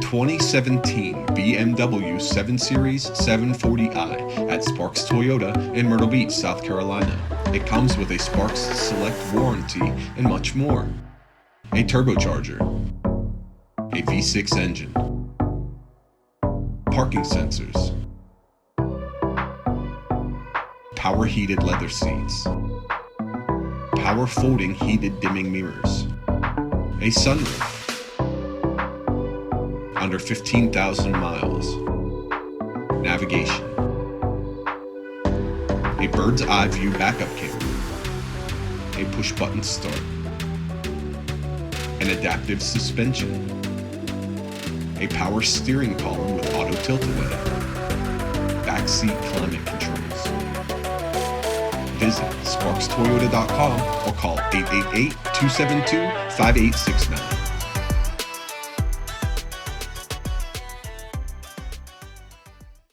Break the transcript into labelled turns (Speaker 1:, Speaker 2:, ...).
Speaker 1: 2017 BMW 7 Series 740i at Sparks Toyota in Myrtle Beach, South Carolina. It comes with a Sparks Select warranty and much more. A turbocharger, a V6 engine, parking sensors, power heated leather seats, power folding heated dimming mirrors, a sunroof, under 15,000 miles, navigation, a bird's eye view backup camera, a push button start, an adaptive suspension, a power steering column with auto tilt-away, backseat climate controls. Visit sparkstoyota.com or call 888-272-5869.